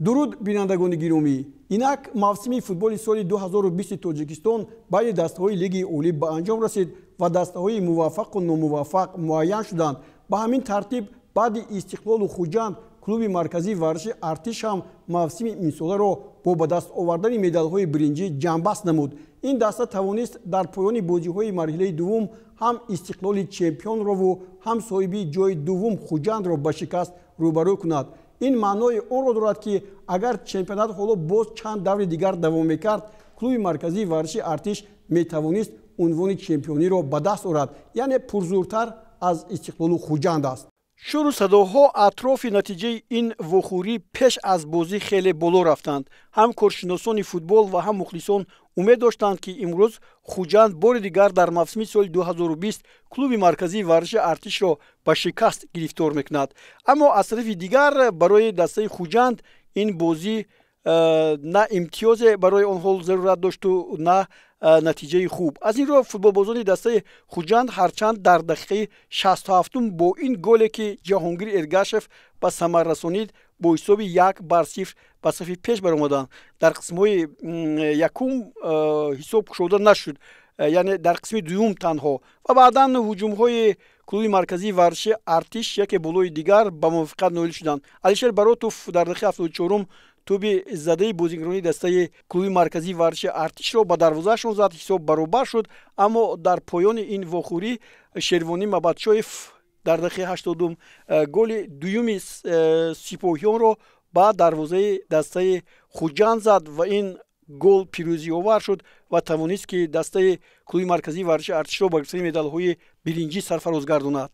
дуруд бинандагони гиромӣ, инак мавсими футболи соли 2020 тоҷикистон байни дастаҳои лиги олӣ ба анҷом расид ва дастаҳои муваффақу номуваффақ муайян шуданд. Ба ҳамин тартиб баъди Истиқлолу Хуҷанд клуби марказии варзиши Артиш ҳам мавсими имсоларо бо ба даст овардани медалҳои биринҷӣ ҷамъбаст намуд. Ин даста тавонист дар поёни бозиҳои марҳилаи дуввум ҳам Истиқлоли чемпионрову ҳам соҳиби ҷои дуввум Хуҷандро ба шикаст рӯбарӯ кунад. ин маънои онро дорад ки агар чемпионат ҳоло боз чанд даври дигар давом мекард, клуби марказии варзиши Артиш метавонист унвони чемпиониро ба даст орад, яъне пурзуртар аз Истиқлолу Хуҷанд аст. Шуру садоҳо атрофи натиҷаи ин вохӯрӣ пеш аз бозӣ хеле боло рафтанд. Ҳам коршиносони футбол ва ҳам мухлисон умед доштанд ки имрӯз Хуҷанд бори дигар дар мавсими соли 2020 клуби марказии варзиши Артишро ба шикаст гирифтор мекунад. Аммо аз тарафи дигар барои дастаи Хуҷанд ин бозӣ на имтиёзе барои онҳо зарурат дошту на натиҷаи хуб. Аз ин роҳ футболбозони дастаи Хуҷанд ҳарчанд дар дақиқаи 67 бо ин голе ки Ҷаҳонгир Эргашев ба самар расонид бо ҳисоби 1-0 ба сафи пеш баромаданд. Дар қисмҳои якум ҳисоб кушода нашуд, яъне дар қисми дуюм танҳо, ва баъдан ҳуҷумҳои клуби марказии варзиши Артиш яке болои дигар ба мувофиқат ноил шуданд. Алишер Баротов дар дақиқаи 74 туби задаи бозигарони дастаи клуби марказии варзиши Артишро ба дарвозаашон зад, ҳисоб баробар шуд. Аммо дар поёни ин вохӯрӣ Шервонӣ Мабадшоев дар дақиқаи 80 голи дуюми сипоҳиёнро ба дарвозаи дастаи Хуҷанд зад ва ин гол пирӯзиовар шуд ва тавонист ки дастаи клуби марказии варзиши Артишро ба гирифтани медалҳои биринҷӣ сарфароз гардонад.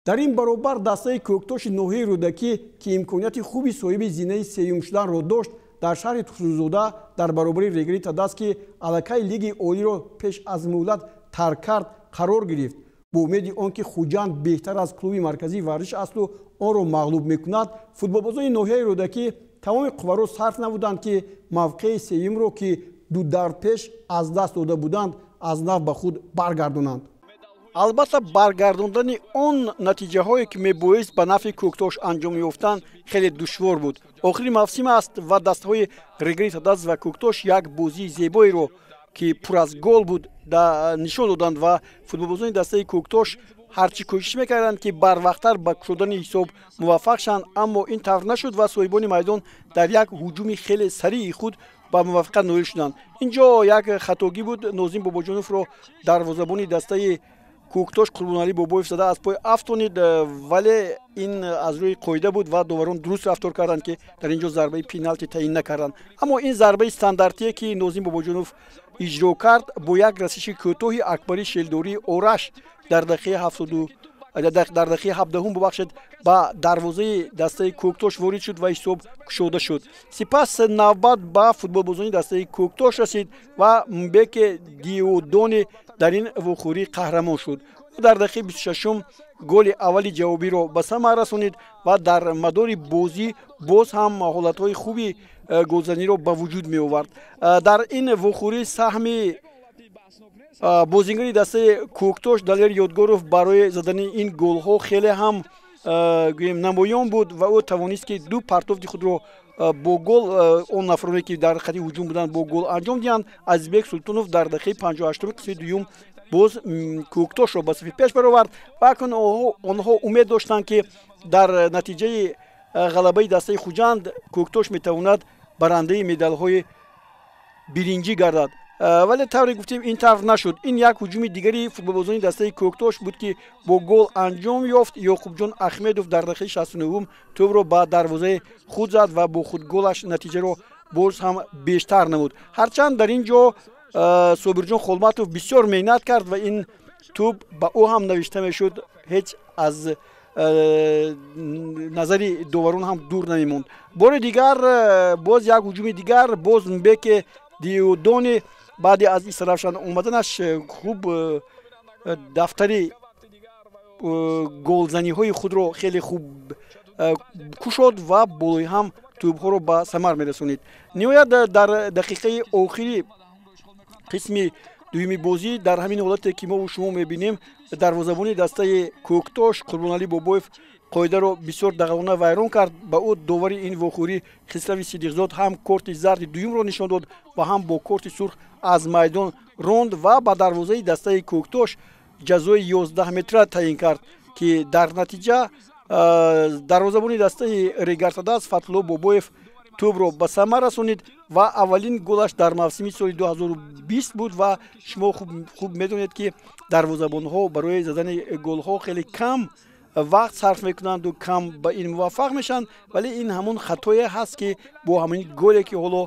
дар ин баробар дастаи Кӯктоши ноҳияи Рӯдакӣ ки имконияти хуби соҳиби зинаи сеюм шуданро дошт, дар шаҳри Тухсузода дар баробари Регри Тадаст ки аллакай лиги олиро пеш аз муҳлат тарк кард қарор гирифт. бо умеди он ки Хуҷанд беҳтар аз клуби марказии варзиш асту онро мағлуб мекунад, футболбозони ноҳияи Рӯдакӣ тамоми қувваро сарф намуданд ки мавқеи сеюмро ки ду давр пеш аз даст дода буданд, аз нав ба худ баргардонанд. албатта баргардондани он натиҷаҳое ки мебоист ба нафъи Кӯктош анҷом ёфтанд хеле душвор буд. Охири мавсим аст ва дастаҳои Регри Тадаст ва Кӯктош як бозии зебоеро ки пур аз гол буд нишон доданд ва футболбозони дастаи Кӯктош ҳарчи кӯшиш мекарданд ки барвақттар ба кушодани ҳисоб муваффақ шаванд, аммо ин тавр нашуд ва соҳибони майдон дар як ҳуҷуми хеле сарии худ ба муваффақият ноил шуданд. Инҷо як хатогӣ буд. Нозим Бобоҷоновро дарвозабони дастаи Кӯктош Қурбоналӣ Бобоев зада аз пой афтонид, вале ин аз рӯи қоида буд ва доварон дуруст рафтор карданд ки дар инҷо зарбаи пеналти таъин накарданд. Аммо ин зарбаи стандартие ки Нозим Бобоҷонов иҷро кард бо як расиши кӯтоҳи Акбари Шелдории Ораш дар дақиқаи 17 бубахшед ба дарвозаи дастаи Кӯктош ворид шуд ва ҳисоб кушода шуд. Сипас навбат ба футболбозони дастаи Кӯктош расид ва Мбеке Диодони дар ин вохӯрӣ қаҳрамон шуд. ӯ дар дақиқаи 26 голи аввали ҷавобиро ба самар расонид ва дар мадори бозӣ боз ҳам ҳолатҳои хуби голзаниро ба вуҷуд меовард. Дар ин вохӯрӣ саҳми бозингари дастаи Кӯктош Далер Ёдгоров барои задани ин голҳо хеле ҳам намоён буд ва ӯ тавонист ки ду партофти худро бо гол он нафароне ки дар хати ҳуҷум буданд бо гол анҷом диҳанд. Азизбек Султонов дар дақиқаи 58 қисми дуюм боз Кӯктошро ба сафи пеш баровард ва акун онҳо умед доштанд ки дар натиҷаи ғалабаи дастаи Хуҷанд Кӯктош метавонад барандаи медалҳои биринҷӣ гардад. Вале тавре гуфтем ин тавр нашуд. Ин як ҳуҷуми дигари футболбозони дастаи Кӯктош буд ки бо гол анҷом ёфт. Ёқубҷон Ахмедов дар дақиқаи 69 тӯбро ба дарвозаи худ зад ва бо худ голаш натиҷаро боз ҳам бештар намуд. Ҳарчанд дар ин ҷо Собирҷон Холматов бисёр меҳнат кард ва ин тӯб ба ӯ ҳам навишта мешуд, ҳеҷ аз назари доварон ҳам дур намемонд. Бори дигар боз як ҳуҷуми дигар, боз Мбеке Диодони баъди аз истарафшан омаданаш хуб дафтари голзаниҳои худро хеле хуб кушод ва болои ҳам тӯбҳоро ба самар мерасонид. Ниҳоят дар дақиқаи охири қисми дуюми бозӣ дар ҳамин ҳолате ки мо шумо мебинем дарвозабони дастаи Кӯктош Қурбоналӣ Бобоев қоидаро бисёр дағалона вайрон кард. Ба ӯ довари ин вохӯрӣ Хислави Сидиқзод ҳам корти зарди дуюмро нишон дод ва ҳам бо корти сурх аз майдон ронд ва ба дарвозаи дастаи Кӯктош ҷазои 11 метра таъин кард ки дар натиҷа дарвозабони дастаи Регартадаст Фатҳулло Бобоев тӯбро ба самар расонид ва аввалин голаш дар мавсими соли 2020 буд ва шумо хуб медонед ки дарвозабонҳо барои задани голҳо хеле кам вақт сарф мекунанду кам ба ин муваффақ мешаванд, вале ин ҳамон хатое ҳаст ки бо ҳамин голе ки ҳоло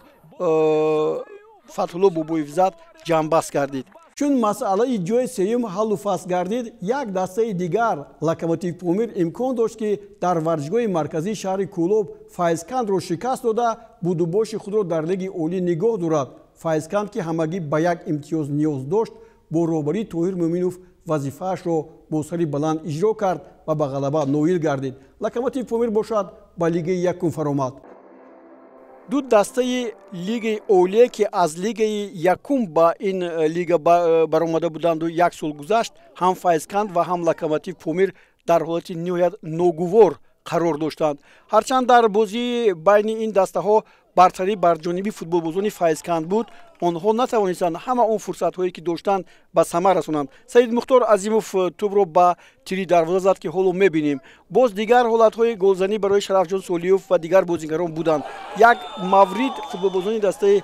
Фатҳулло Бобоев зад ҷамъбаст гардид. Чун масъалаи ҷои сеюм ҳаллу фасл гардид, як дастаи дигар Локомотив Помир имкон дошт ки дар варзишгоҳи марказии шаҳри Кӯлоб Файзкандро шикаст дода будубоши худро дар лиги олӣ нигоҳ дорад. Файзканд ки ҳамагӣ ба як имтиёз ниёз дошт, бо роҳбарии Тоҳир Мӯминов вазифаашро бо сари баланд иҷро кард ва ба ғалаба ноил гардид. Локомотив Помир бошад ба лигаи якум фаромад. ду дастаи лигаи олие ки аз лигаи якум ба ин лига баромада буданду як сол гузашт, ҳам Файзканд ва ҳам Локомотив Помир дар ҳолати ниҳоят ногувор қарор доштанд. Ҳарчанд дар бозии байни ин дастаҳо бартарӣ бар ҷониби футболбозони Файзканд буд, онҳо натавонистанд ҳама он фурсатҳое ки доштанд ба самар расонанд. Саид Мухтор Азимов тӯбро ба тири дарвоза зад ки ҳоло мебинем. Боз дигар ҳолатҳои голзанӣ барои Шарафҷон Солиёв ва дигар бозигарон буданд. Як маврид футболбозони дастаи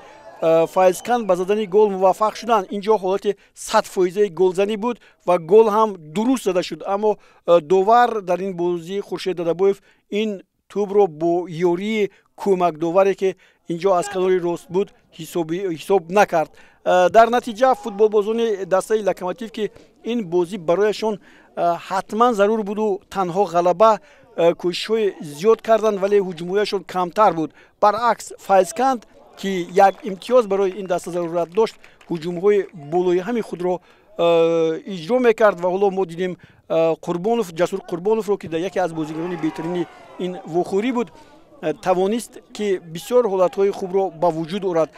Файзканд ба задани гол муваффақ шуданд. Инҷо ҳолати 100% голзанӣ буд ва гол ҳам дуруст зада шуд, аммо довар дар ин бозӣ Хуршед Дадабоев ин тӯбро бо ёрии кӯмакдоваре ки инҷо аз канори рост буд ҳисоб накард. Дар натиҷа футболбозони дастаи Локомотив ки ин бозӣ барояшон ҳатман зарур буду танҳо ғалаба кӯшишҳои зиёд карданд, вале ҳуҷумҳояшон камтар буд. Баръакс Файзканд ки як имтиёз барои ин даста зарурат дошт, ҳуҷумҳои болои ҳами худро иҷро мекард ва ҳоло мо дидем Қурбонов, Ҷасур Қурбоновро ки яке аз бозигарони беҳтарини ин вохӯрӣ буд, тавонист ки бисёр ҳолатҳои хубро ба вуҷуд орад.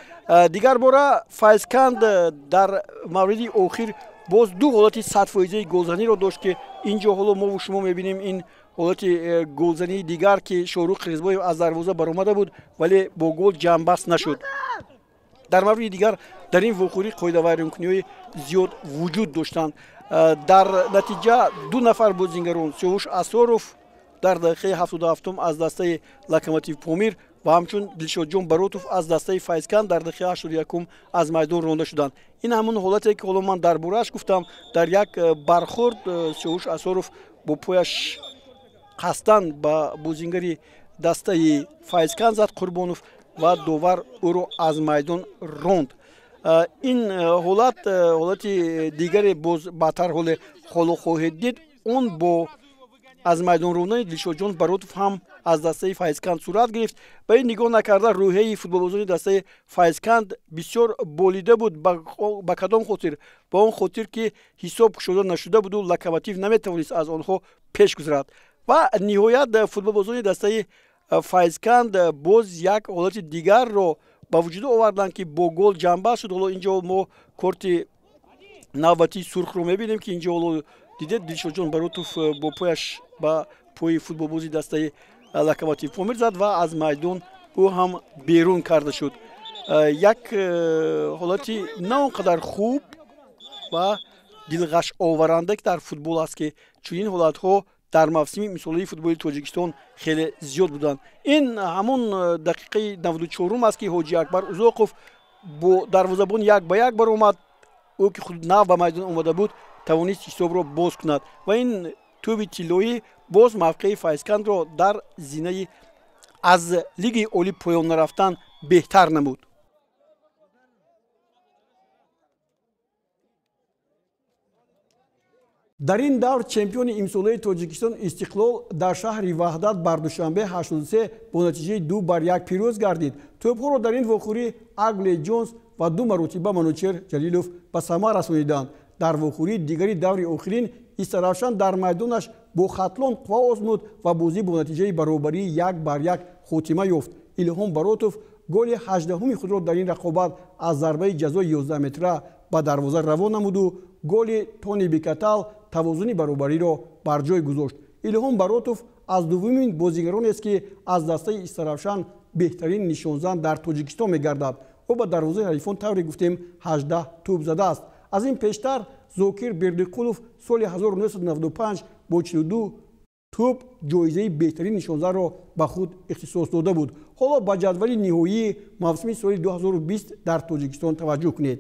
Дигар бора Файзканд дар мавриди охир боз ду ҳолати 100% голзаниро дошт ки инҷо ҳоло мо шумо мебинем ин ҳолати голзании дигар ки Шорух Қирғизбоев аз дарвоза баромада буд, вале бо гол ҷамъбаст нашуд. Дар мавриди дигар дар ин вохӯрӣ қоидавайронкуниҳои зиёд вуҷуд доштанд. Дар натиҷа ду нафар бозигарон Сиёвуш Асоров дар дақиқаи 77 аз дастаи Локомотив Помир ва ҳамчун Дилшодҷон Баротов аз дастаи Файзканд дар дақиқаи 81 аз майдон ронда шуданд. Ин ҳамон ҳолате ки ҳоло ман дар борааш гуфтам, дар як бархӯрд Сиёвуш Асоров бо пояш қасдан ба бозигари дастаи Файзканд зад Қурбонов ва довар ӯро аз майдон ронд. Ин ҳолати дигаре боз баъдтар ҳоло хоҳед дид. Он бо аз майдон рондани Дилшодҷон Баротов ҳам аз дастаи Файзканд сурат гирифт. Ба ин нигоҳ накарда рӯҳияи футболбозони дастаи Файзканд бисёр болида буд. Ба кадом хотир? Ба он хотир ки ҳисоб кушода нашуда буду Локомотив наметавонист аз онҳо пеш гузарад. Ва ниҳоят футболбозони дастаи Файзканд боз як ҳолати дигарро ба вуҷуд оварданд ки бо гол ҷамъбаст шуд. Ҳоло инҷо мо корти навбатии сурхро мебинем ки инҷо ҳоло дидед Дилшодҷон Баротов бо пояш ба пои футболбози дастаи Локомотив Помир зад ва аз майдон ӯ ҳам берун карда шуд. Як ҳолати на он қадар хуб ва дилғашоваранда дар футбол аст ки чунин ҳолатҳо дар мавсими мисолии футболи Тоҷикистон хеле зиёд буданд. Ин ҳамон дақиқаи 94 аст ки Ҳоҷи Акбар Узоқов бо дарвозабон як ба як баромад. ӯ ки худ нав ба майдон омада буд, тавонист ҳисобро боз кунад ва ин тӯби тиллоӣ боз мавқеи Файзкандро дар зинаи аз лигаи олӣ поён нарафтан беҳтар намуд. дар ин давр чемпиони имсолаи Тоҷикистон Истиқлол дар шаҳри Ваҳдат бар душанбе 83 бо натиҷаи 2-1 пирӯз гардид. Тӯбҳоро дар ин вохӯрӣ Агли Ҷонс ва ду маротиба Манучер Ҷалилов ба самар расониданд. дар вохӯрии дигари даври охирин Истаравшан дар майдонаш бо хатлон қувва озмуд ва бозӣ бо натиҷаи баробарии 1-1 хотима ёфт. Илҳом Баротов голи 18-уми худро дар ин рақобат аз зарбаи ҷазои 11 метра ба дарвоза равон намуду голи Тони Бекатал тавозуни баробариро бар ҷой гузошт. Илҳом Баротов аз дуввумин бозигароне аст ки аз дастаи Истаравшан беҳтарин нишонзан дар Тоҷикистон мегардад. ӯ ба дарвозаи ҳарифон тавре гуфтем 18 тӯб задааст. аз ин пештар Зокир Бердиқулов соли 1995 бо 42 тӯб ҷоизаи беҳтарин нишонзанро ба худ ихтисос дода буд. ҳоло ба ҷадвали ниҳоии мавсими соли 2020 дар Тоҷикистон таваҷҷӯҳ кунед.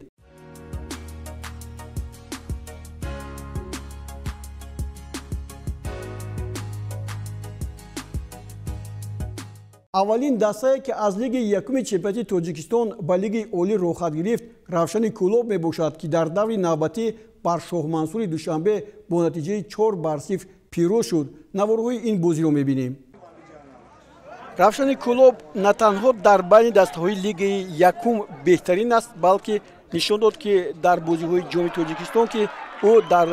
аввалин дастае ки аз лиги якуми чемпионати Тоҷикистон ба лиги олӣ рохат гирифт Равшани Кӯлоб мебошад, ки дар даври навбатӣ бар Шоҳмансури Душанбе бо натиҷаи 4-0 пирӯз шуд. Наворҳои ин бозиро мебинем. Равшани Кӯлоб на танҳо дар байни дастаҳои лигаи якум беҳтарин аст, балки нишон дод ки дар бозиҳои ҷоми Тоҷикистон ки ӯ дар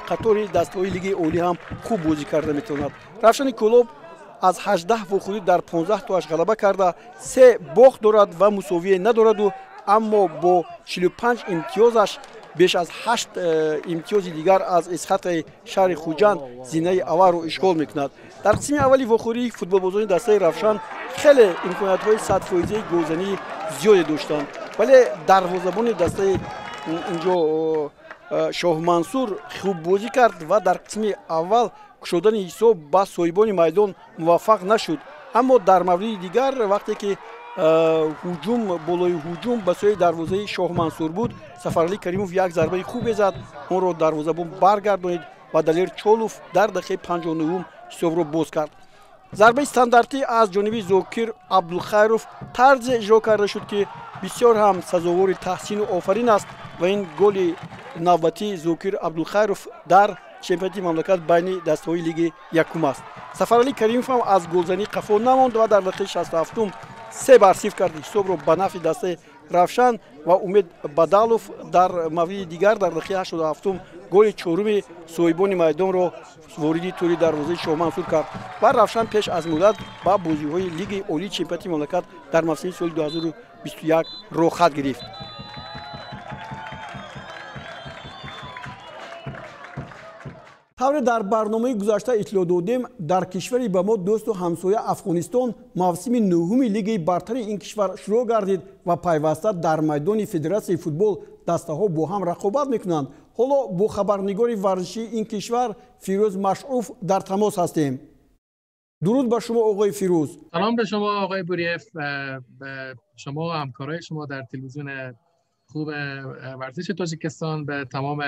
қатори дастаҳои лигаи олӣ ҳам хуб бозӣ карда метавонад. Равшани Кӯлоб аз 18 вохӯрӣ дар 15 тоаш ғалаба карда 3 бохт дорад ва мусовие надораду, аммо бо 45 имтиёзаш беш аз 8 имтиёзи дигар аз эсхатаи шаҳри Хуҷанд зинаи аввалро ишғол мекунад. дар қисми аввали вохӯрӣ футболбозони дастаи Равшан хеле имкониятҳои 100% голзании зиёде доштанд, вале дарвозабони дастаи инҷо Шоҳмансур хуб бозӣ кард ва дар қисми аввал кушодани ҳисоб ба соҳибони майдон муваффақ нашуд. Аммо дар мавриди дигар вақте ки ҳуҷум болои ҳуҷум ба сои дарвозаи Шоҳмансур буд, Сафаралӣ Каримов як зарбаи хубе зад, онро дарвозабон баргардонид ва Далер Чолов дар дақиқаи 59 ҳисобро боз кард. зарбаи стандартӣ аз ҷониби Зокир Абдулхайров тарзе иҷро карда шуд, ки бисёр ҳам сазовори таҳсину офарин аст ва ин голи навбатии Зокир Абдулхайров дар чемпионати мамлакат байни дастаҳои лиги якум аст. Сафаралӣ Каримов ҳам аз голзанӣ қафо намонд ва дар дақиқаи 67 3-0 кард ҳисобро ба нафъи дастаи Равшан ва Умед Бадалов дар мавриди дигар дар дақиқаи 87 голи чоруми соҳибони майдонро вориди тӯри дарвозаи Шоҳмансур кард ва Равшан пеш аз муддат ба бозиҳои лигаи олии чемпионати мамлакат дар мавсими соли 2021 рохат гирифт. тавре дар барномаи гузашта иттилоъ додем, дар кишвари ба мо дӯсту ҳамсоя Афғонистон мавсими нӯҳуми лигаи бартари ин кишвар шурӯъ гардид ва пайваста дар майдони Федератсияи футбол дастаҳо бо ҳам рақобат мекунанд. ҳоло бо хабарнигори варзишии ин кишвар Фирӯз Машъуф дар тамос ҳастем. дуруд ба шумо оғои Фирӯз. салом ба шумо оғои Буриев, ба шумо ва ҳамкорои шумо дар телевизион خوب ورزش تاجیکستان، به تمام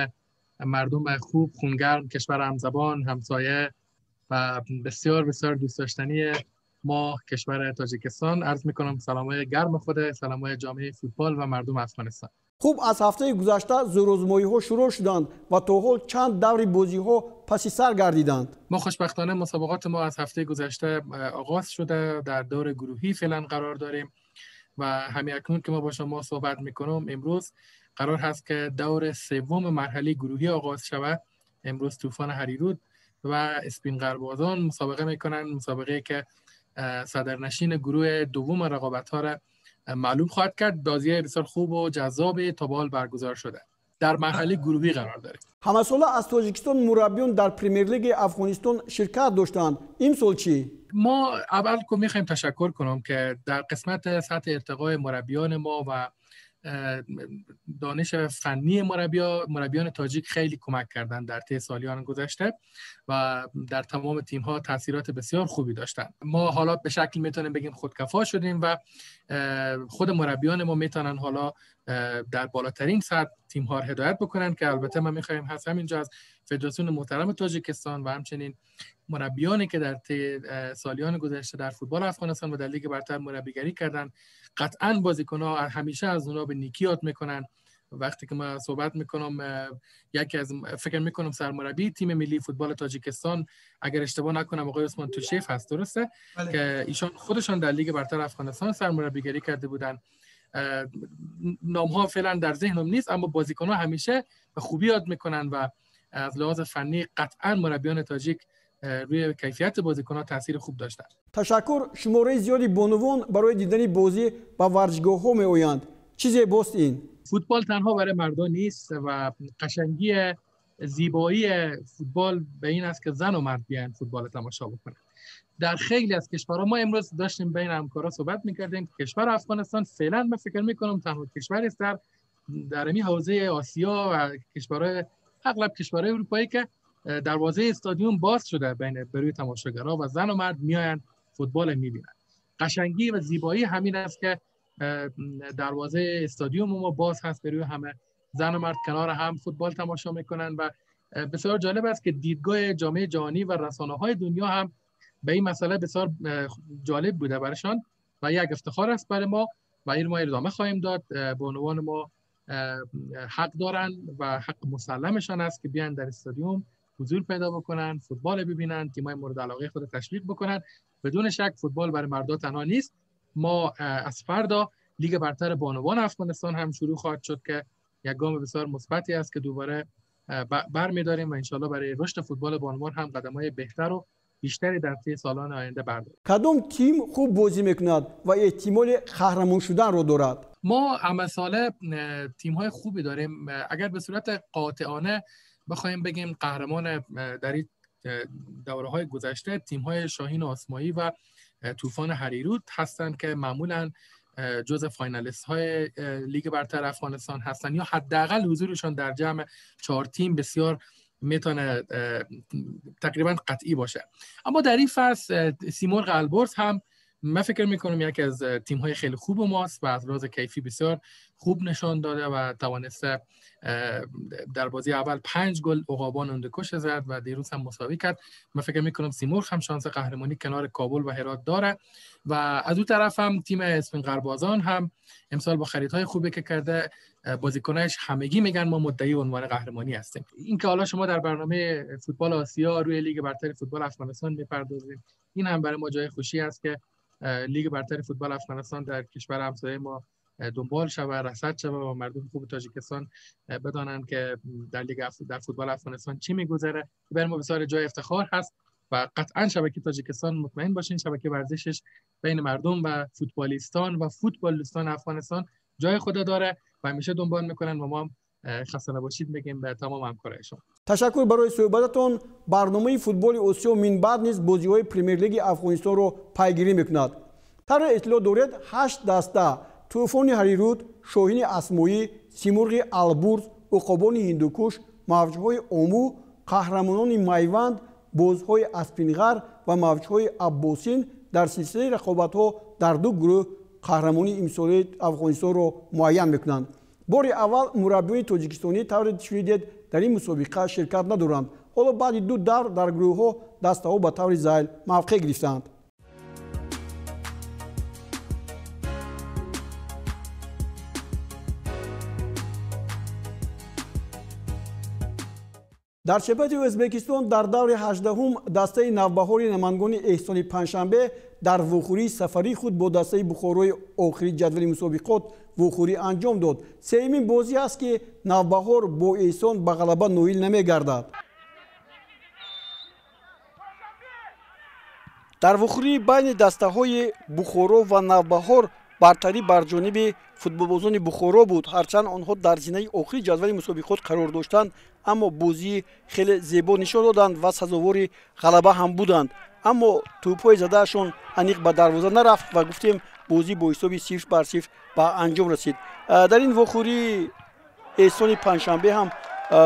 مردم خوب خونگرم کشور همزبان همسایه و بسیار بسیار دوست داشتنی ما کشور تاجیکستان عرض میکنم سلامای گرم خود، سلامای جامعه فوتبال و مردم افغانستان. خوب از هفته گذشته زورآزمایی‌ها شروع شدند و تا حال چند دور بازی‌ها پس سر گردیدند. ما خوشبختانه مسابقات ما از هفته گذشته آغاز شده، در دور گروهی فعلا قرار داریم و همین اکنون که ما با شما صحبت میکنم امروز قرار هست که دور سوم مرحله گروهی آغاز شود. امروز طوفان هریرود و اسپین قربازان مسابقه میکنن، مسابقه که صدرنشین گروه دوم رقابت‌ها را معلوم خواهد کرد. بازی بسیار خوب و جذاب تا به حال برگزار شده. در مرحله گروهی قرار داریم. همه ساله از تاجیکستان مربیان در پریمیر لیگ افغانستان شرکت داشتند. این سال چی؟ ما اول که میخوایم تشکر کنم که در قسمت سطح ارتقای مربیان ما و دانش فنی مربیان تاجیک خیلی کمک کردند در طی سالیان گذشته و در تمام تیم ها تاثیرات بسیار خوبی داشتند. ما حالا به شکل میتونیم بگیم خودکفا شدیم و خود مربیان ما میتونن حالا در بالاترین سطح تیم ها رو هدایت بکنن که البته ما میخوایم هست همینجا از فدراسیون محترم تاجیکستان و همچنین مربیانی که در طی سالیان گذشته در فوتبال افغانستان و در لیگ برتر مربیگری کردن قطعاً بازیکن‌ها همیشه از اونها به نیکی یاد میکنن. وقتی که من صحبت میکنم یکی از فکر میکنم سرمربی تیم ملی فوتبال تاجیکستان اگر اشتباه نکنم آقای عثمان توشیف هست، درسته؟ بله. که ایشان خودشان در لیگ برتر افغانستان سرمربیگری کرده بودن. نام‌ها فعلا در ذهنم نیست اما بازیکن‌ها همیشه به خوبی یاد میکنن و از لحاظ فنی قطعاً مربیان تاجیک روی کیفیت بازیکن‌ها تاثیر خوب داشتند. تشکر. شماره زیادی بانوان برای دیدن بازی با ورزشگاه‌ها می‌آیند. چی زیباست این؟ فوتبال تنها برای مردان نیست و قشنگی زیبایی فوتبال به این است که زن و مرد بیان فوتبال تماشا بکنن. در خیلی از کشورها، ما امروز داشتیم بین همکارا صحبت می‌کردیم، کشور افغانستان فعلا من فکر می‌کنم تنها کشوری است در این حوزه آسیا و کشورهای اغلب کشورهای اروپایی که دروازه استادیوم باز شده بین بروی تماشاگرها و زن و مرد میآیند فوتبال می‌بینن. قشنگی و زیبایی همین است که دروازه استادیوم ما باز هست، بروی همه زن و مرد کنار هم فوتبال تماشا میکنن و بسیار جالب است که دیدگاه جامعه جهانی و رسانه‌های دنیا هم به این مسئله بسیار جالب بوده برشان و یک افتخار است برای ما و این ما ادامه خواهیم داد. به عنوان ما حق دارن و حق مسلمشان است که بیان در استادیوم حضور پیدا بکنن، فوتبال ببینن، تیم‌های مورد علاقه خود تشویق بکنن. بدون شک فوتبال برای مردان تنها نیست. ما از فردا لیگ برتر بانوان افغانستان هم شروع خواهد شد که یک گام بسیار مثبتی است که دوباره برمی‌داریم و انشالله برای رشد فوتبال بانوان هم قدم‌های بهتر و بیشتری در طی سالان آینده برداریم. کدام تیم خوب بازی میکند و احتمال قهرمان شدن را دارد؟ ما همساله تیم‌های خوبی داریم. اگر به صورت قاطعانه بخوایم بگیم قهرمان در این دوره‌های گذشته تیم‌های شاهین آسمایی و طوفان هریرود هستند که معمولاً جزء فاینالیست‌های لیگ برتر افغانستان هستند یا حداقل حضورشان در جمع 4 تیم بسیار میتونه تقریبا قطعی باشه. اما در این فصل سیمرغ البرز هم من فکر میکنم یکی از تیم‌های خیلی خوب ماست و از لحاظ کیفی بسیار خوب نشان داده و توانسته در بازی اول 5 گل عقابان اندکش زد و دیروز هم مساوی کرد. من فکر میکنم سیمرغ هم شانس قهرمانی کنار کابل و هرات داره و از اون طرف هم تیم اسپین قربازان هم امسال با خریدهای خوبی که کرده بازیکناش همگی میگن ما مدعی عنوان قهرمانی هستیم. این که حالا شما در برنامه فوتبال آسیا روی لیگ برتر فوتبال افغانستان میپردازید، این هم برای ما جای خوشی است که لیگ برتر فوتبال افغانستان در کشور همسایه ما دنبال شود، رصد شود و مردم خوب تاجیکستان بدانند که در فوتبال افغانستان چی میگذره. برای ما بسیار جای افتخار هست و قطعا شبکه تاجیکستان مطمئن باشین شبکه ورزشش بین مردم و فوتبالیستان و فوتبالیستان افغانستان جای خود داره و همیشه دنبال میکنن و ما خسته نباشید میگیم به تمام همکارایشون. تشکر برای صحبتتون. برنامه فوتبال آسیا من بعد نیز بازی‌های پرمیر لیگ افغانستان رو پیگیری میکند. طبق اطلاع دارید 8 دسته طوفان هریرود، شاهین اسمایی، سیمرغ البرز، عقابان هندوکش، موج‌های آمو، قهرمانان میوند، بازهای اسپینغر و موج‌های عباسین در سلسله رقابت‌ها در 2 گروه قهرمانی امسال افغانستان رو معین میکنند. بار اول مربیان تاجیکستانی طور شنیدید در این مسابقه شرکت ندارند. حالا بعد 2 دور در گروه‌ها دسته‌ها به طور ذیل موقع گرفتند. در شبکه ازبکستان در دور 18 دسته نوبهار نمایندگان احسان پنجشنبه در وخوری سفری خود با دسته بخارای آخری جدول مسابقات وخوری انجام داد. سومین بازی است که نوبهار با احسان به غلبه نائل نمی‌گردد. در وخوری بین دسته‌های بخارا و نوبهار برتری بر جانب فوتبالبازان بخارا بود. هرچند آنها در زینه آخری جدول مسابقات قرار داشتند اما بازی خیلی زیبا نشان دادند و سزاوار غلبه هم بودند. اما توپ‌های زدهشان انیق به دروازه نرفت و گفتیم بازی با حساب 0-0 به انجام رسید. در این وخوری احسان پنجشنبه هم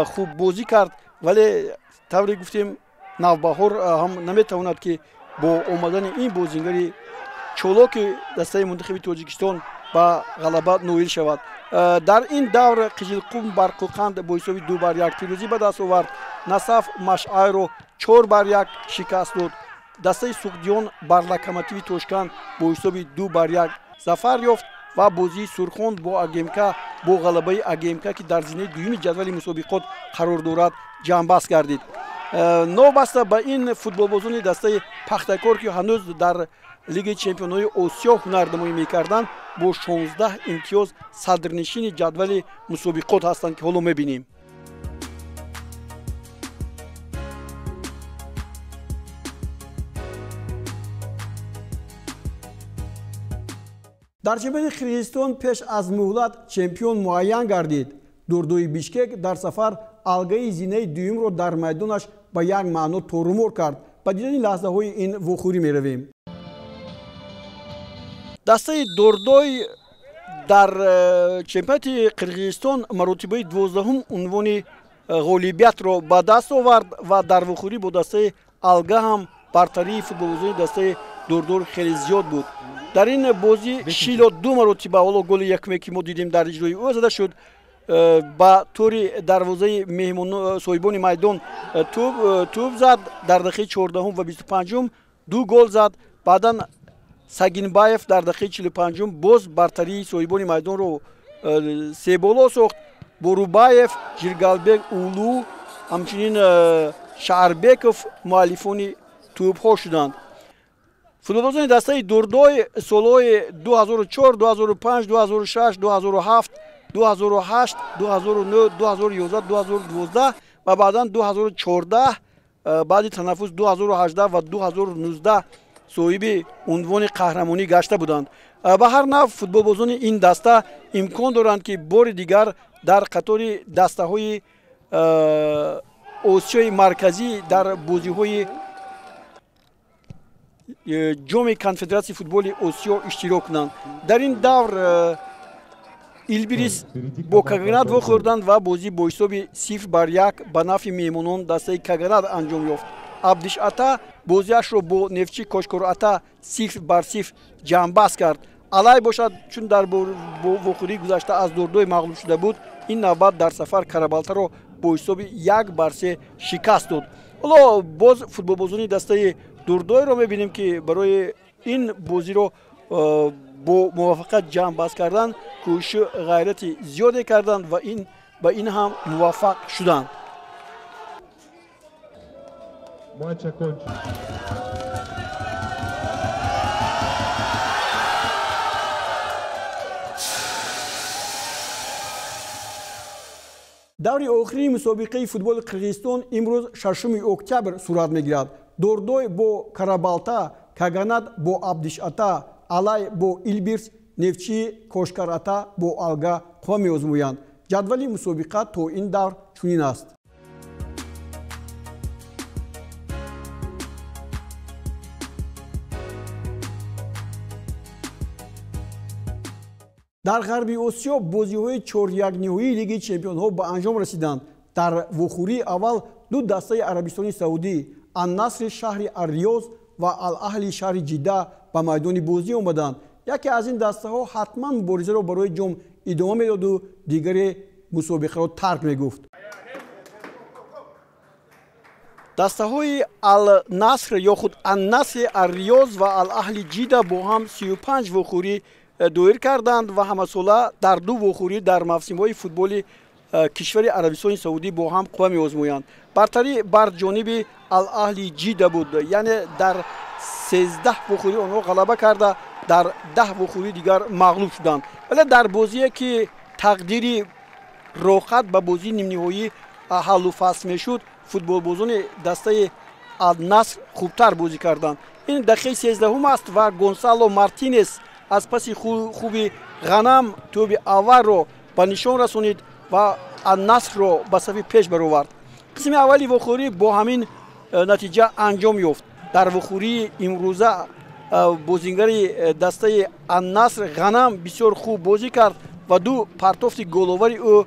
خوب بازی کرد ولی طوری گفتیم نوبهار هم نمیتواند که با آمدن این بازیگری چولاک دسته منتخب تاجیکستان با غلبه نائل شود. در این دور قیچیلقوم برقوقند با حساب 2-1 پیروزی به دست آورد. نصف مشعای رو 4-1 شکست داد. دسته سوقدیان بر لوکوموتیو توشکان با حساب 2-1 ظفر یافت و بازی سرخوند با اگیمکا با غلبه اگیمکا که در زینه دوم جدول مسابقات قرار دارد جنبست گردید. نوبسته به این فوتبالبازان دسته پختکار که هنوز در لیگ چمپیونای آسیا هنرنمایی میکردند با 16 امتیاز صدرنشین جدول مسابقات هستند که حالا میبینیم. дар чемпионати қирғизистон пеш аз муҳлат чемпион муайян гардид. Дурдуи Бишкек дар сафар алгаи зинаи дуюмро дар майдонаш ба як маъно торумор кард. ба дидани лаҳзаҳои ин вохӯрӣ меравем. Дастаи Дурдой дар чемпионати Қирғизистон маротибаи 12 унвони ғолибиятро ба даст овард ва дар вохӯрӣ бо дастаи алга ҳам бартарии футболбозии дастаи Дурдой хеле зиёд буд. дар ин бозӣ Шило 2 маротиба ҳоло голи якуме ки мо дидем дар иҷрои ӯ зада шуд. ба тӯри дарвозаи меҳмон соҳибони майдон тӯб зад дар дақиқаи 14 ва 25 2 гол зад. баъдан Сагинбаев дар дақиқаи 45 боз бартарии соҳибони майдонро се боло сохт. Борубаев, Жиргалбек, Улу, ҳамчунин Шаърбеков муаллифони тӯбҳо шуданд. футболбозони дастаи Дурдой солҳои 2004, 2005, 2006, 2007, 2008, 2009, 2011, 2012 ва баъдан 2014 баъди танаффус 2018 ва 2019 соҳиби унвони қаҳрамонӣ гашта буданд. ба ҳар нав футболбозони ин даста имкон доранд ки бори дигар дар қатори дастаҳои осиёи марказӣ дар бозиҳои ҷоми конфедератсияи футболи осиё иштирок кунанд. дар ин давр Илбирис бо Каганат вохӯрданд ва бозӣ бо ҳисоби 0-1 ба нафъи меҳмонон дастаи Каганат анҷом ёфт. Абдишата бозиашро бо Нефчи Кошкората 0-0 ҷамъбаст кард. алай бошад чун дар вохӯрии гузашта аз Дурдой мағлуб шуда буд, ин навбат дар сафар Карабалтаро бо ҳисоби 1-3 шикаст дод. ҳоло боз футболбозони дастаи Дурдойро мебинем ки барои ин бозиро бо муваффақият ҷамъбаст кардан кӯшиши ғайрати зиёде карданд ва ба ин ҳам муваффақ шуданд. даври охирии мусобиқаи футболи Қирғизистон имрӯз 6 октябр сурат мегирад. Дурдой бо Карабалта, Каганат бо Абдишата, Алай бо Илбирс, Нефчи Кошкарата бо Алга қува меозмӯянд. ҷадвали мусобиқа то ин давр чунин аст. дар ғарби Осиё бозиҳои 4-1 лиги чемпионҳо ба анҷом расиданд. дар вохӯрии аввал ду дастаи Арабистони Саудӣ, Ан-Насри шаҳри Ар-Риёз ва Ал-Аҳли шаҳри Ҷидда ба майдони бозӣ омаданд. яке аз ин дастаҳо ҳатман муборизаро барои ҷом идома медоду, дигаре мусобиқаро тарк мегуфт. дастаҳои Ал-Наср ё худ Ан-Насри Ар-Риёз ва Ал-Аҳли Ҷидда бо ҳам 35 вохӯрӣ доир карданд ва ҳамасола дар ду вохӯрӣ дар мавсимҳои футболи кишвари Арабистони Саудӣ бо ҳам қува меозмӯянд. бартарӣ бар ҷониби Ал-Аҳли Ҷидда буд, яъне дар 13 вохӯрӣ онҳо ғалаба карда дар 10 вохӯрӣ дигар мағлуб шуданд. вале дар бозие ки тақдири рохат ба бозии нимниҳоӣ ҳаллу фасл мешуд, футболбозони дастаи Ал-Наср хубтар бозӣ карданд. ин дақиқаи 13 аст ва Гонсало Мартинес аз паси хуби Ғанам тӯби аввалро ба нишон расонид ва Ан-Насрро ба сафи пеш баровард. қисми аввали вохӯрӣ бо ҳамин натиҷа анҷом ёфт. дар вохӯрии имрӯза бозингари дастаи Ан-Наср Ғанам бисёр хуб бозӣ кард ва ду партофти головари ӯ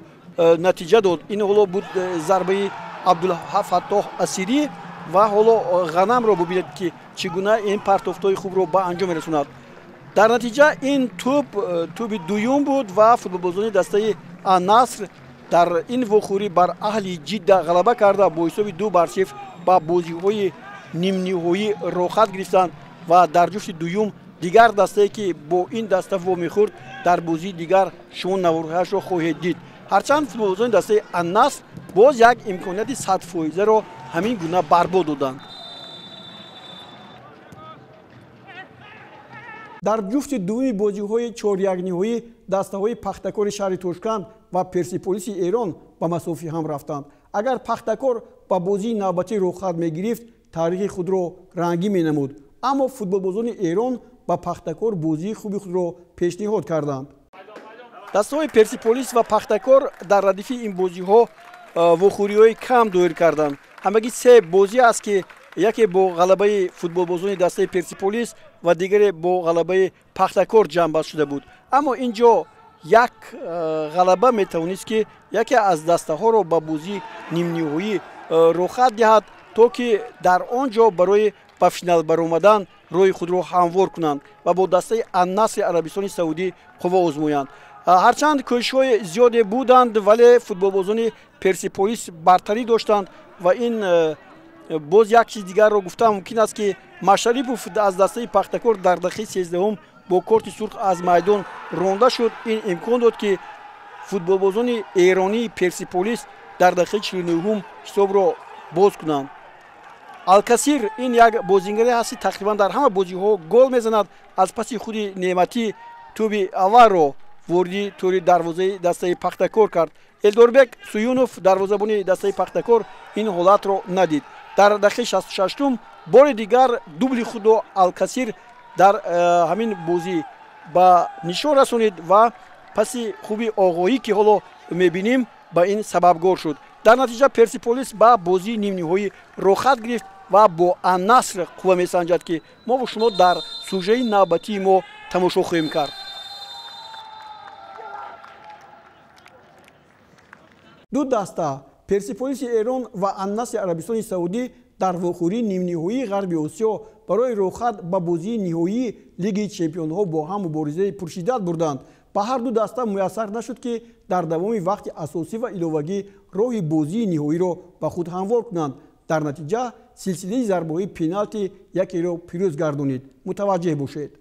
натиҷа дод. ин ҳоло буд зарбаи Абдулфаттоҳ Асирӣ ва ҳоло Ғанамро бубинед ки чӣ гуна ин партофтҳои хубро ба анҷом мерасонад. дар натиҷа ин тӯби дуюм буд ва футболбозони дастаи Ан-Наср дар ин вохӯрӣ бар Аҳли Ҷидда ғалаба карда бо ҳисоби 2-0 ба бозиҳои нимниҳоӣ рохат гирифтанд ва дар ҷуфти дуюм дигар дастае ки бо ин даста вомехӯрд дар бозии дигар шумо наворҳаашро хоҳед дид. ҳарчанд футболбозони дастаи Ан-Наср боз як имконияти 100%ро ҳамин гуна барбод доданд. дар ҷуфти дуввуми бозиҳои 4-1 дастаҳои Пахтакори шаҳри Тошканд ва Персеполиси Эрон ба масофи ҳам рафтанд. агар Пахтакор ба бозии навбатӣ рохат мегирифт, таърихи худро рангӣ менамуд, аммо футболбозони Эрон ба Пахтакор бозии хуби худро пешниҳод карданд. дастаҳои Персиполис ва Пахтакор дар радифи ин бозиҳо вохӯриҳои кам доир карданд. ҳамагӣ се бозӣ аст ки яке бо ғалабаи футболбозони дастаи Персиполис ва дигаре бо ғалабаи Пахтакор ҷамъбаст шуда буд. аммо инҷо як ғалаба метавонист ки яке аз дастаҳоро ба бозии нимниҳоӣ рохат диҳад, то ки дар он ҷо барои ба финал баромадан роҳи худро ҳамвор кунанд ва бо дастаи Ан-Насри Арабистони Саудӣ қувва озмоянд. ҳарчанд кӯшишҳои зиёде буданд, вале футболбозони Персиполис бартарӣ доштанд ва ин боз як чиз дигарро гуфтам мумкин аст ки Машарипов аз дастаи Пахтакор дар дақиқаи 13 бо корти сурх аз майдон ронда шуд. ин имкон дод ки футболбозони эронии Персиполис дар дақиқаи 49 ҳисобро боз кунанд. Алкасир ин як бозингаре ҳасти тақрибан дар ҳама бозиҳо гол мезанад. аз паси худи Неъматӣ туби аввалро ворди тӯри дарвозаи дастаи Пахтакор кард. Элдорбек Суюнов дарвозабони дастаи Пахтакор ин ҳолатро надид. дар дақиқаи 66 бори дигар дубли худро Алкасир дар ҳамин бозӣ ба нишон расонид ва паси хуби оғоӣ ки ҳоло мебинем ба ин сабабгор шуд. дар натиҷа Персиполис ба бозии нимниҳоӣ рохат гирифт ва бо Ан-Наср қувва месанҷад ки мо ва шумо дар сужаи навбатии мо тамошо хоҳем кард. ду даста Персиполиси Эрон ва Ан-Насри Арабистони Саудӣ дар вохӯрии нимниҳоии ғарби Осиё барои рохат ба бозии ниҳоии Лиги Чемпионҳо бо ҳам муборизаи пуршиддат бурданд. ба ҳар ду даста муяссар нашуд ки дар давоми вақти асосӣ ва иловагӣ роҳи бозии ниҳоиро ба худ ҳамвор кунанд. дар натиҷа силсилаи зарбаҳои пеналти якеро пирӯз гардонид. мутаваҷҷеҳ бошед.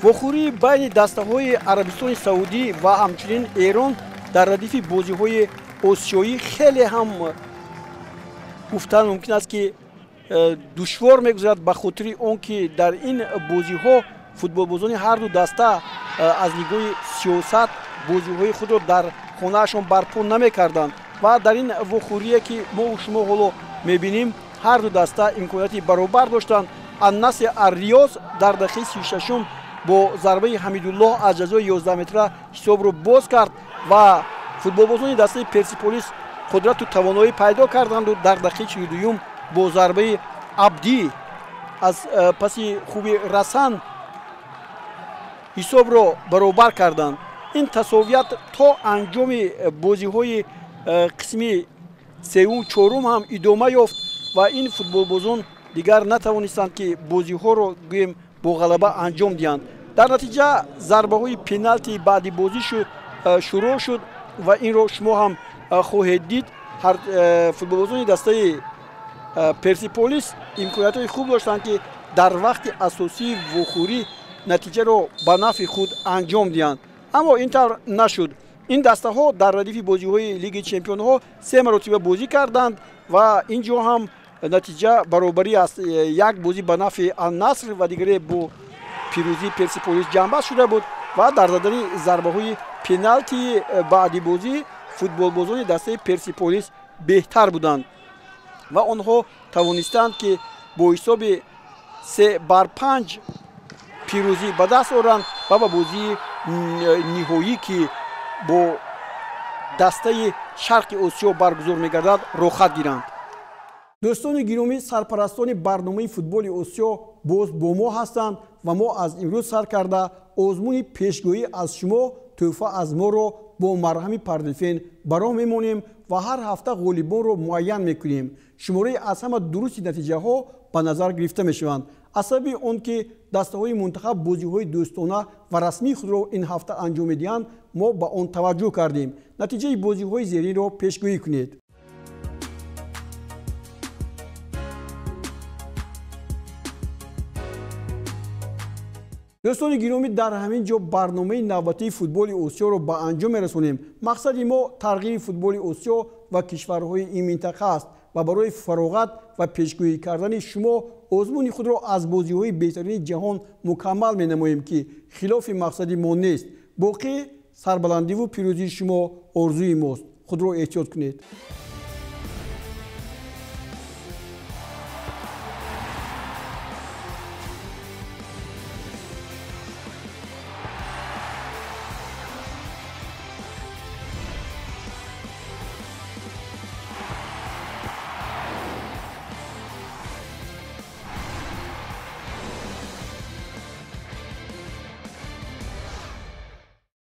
вохӯрии байни дастаҳои Арабистони Саудӣ ва ҳамчунин Эрон дар радифи бозиҳои осиёӣ хеле ҳам гуфтан мумкин аст ки душвор мегузарад, ба хотири он ки дар ин бозиҳо футболбозони ҳар ду даста аз нигоҳи сиёсат бозиҳои худро дар хонаашон барпо намекарданд ва дар ин вохӯрие ки мо шумо ҳоло мебинем ҳар ду даста имконияти баробар доштанд. Ан-Насри Ар-Риёз дар дақиқаи 36 бо зарбаи Ҳамидуллоҳ аз ҷазои 11 метра ҳисобро боз кард ва футболбозони дастаи Персиполис қудрату тавоноӣ пайдо карданду дар дақиқаи 42 бо зарбаи Абдӣ аз паси хуби Расан ҳисобро баробар карданд. ин тасовият то анҷоми бозиҳои қисми сеюм чорум ҳам идома ёфт ва ин футболбозон дигар натавонистанд ки бозиҳоро гӯем бо ғалаба анҷом диҳанд. дар натиҷа зарбаҳои пеналти баъди бозӣ шурӯъ шуд ва инро шумо ҳам хоҳед дид. футболбозони дастаи Персиполис имкониятҳои хуб доштанд ки дар вақти асосии вохӯрӣ натиҷаро ба нафъи худ анҷом диҳанд, аммо ин тавр нашуд. ин дастаҳо дар радифи бозиҳои Лиги Чемпионҳо 3 маротиба бозӣ карданд ва ин ҷо ҳам натиҷа баробарӣ аст. як бозӣ ба нафъи Ан-Наср ва дигаре бо пирӯзии Персиполис ҷамъбаст шуда буд ва дар задани зарбаҳои пеналти баъди бозӣ футболбозони дастаи Персиполис беҳтар буданд ва онҳо тавонистанд ки бо ҳисоби 3-5 пирӯзӣ ба даст оранд ва ба бозии ниҳоӣ ки бо дастаи Шарқи Осиё баргузор мегардад рохат гиранд. дӯстони гиромӣ, сарпарастони барномаи футболи Осиё боз бо мо ҳастанд ва мо аз имрӯз сар карда озмуни пешгоҳӣ аз шумо тӯҳфа аз моро бо марҳами Парделфен ба роҳ мемонем ва ҳар ҳафта ғолибонро муайян мекунем. шумораи аз ҳама дурусти натиҷаҳо ба назар гирифта мешаванд. аз сабаби он ки дастаҳои мунтахаб бозиҳои дӯстона ва расмии худро ин ҳафта анҷом медиҳанд, мо ба он таваҷҷӯҳ кардем. натиҷаи бозиҳои зериро пешгӯӣ кунед. дӯстони гиромӣ, дар ҳамин ҷо барномаи навбатии футболи Осиёро ба анҷом мерасонем. мақсади мо тарғиби футболи Осиё ва кишварҳои ин минтақа аст ва барои фароғат ва пешгӯӣ кардани шумо озмуни худро аз бозиҳои беҳтарини ҷаҳон мукаммал менамоем ки хилофи мақсади мо нест. боқӣ сарбаландиву пирӯзии шумо орзуи мост. худро эҳтиёт кунед.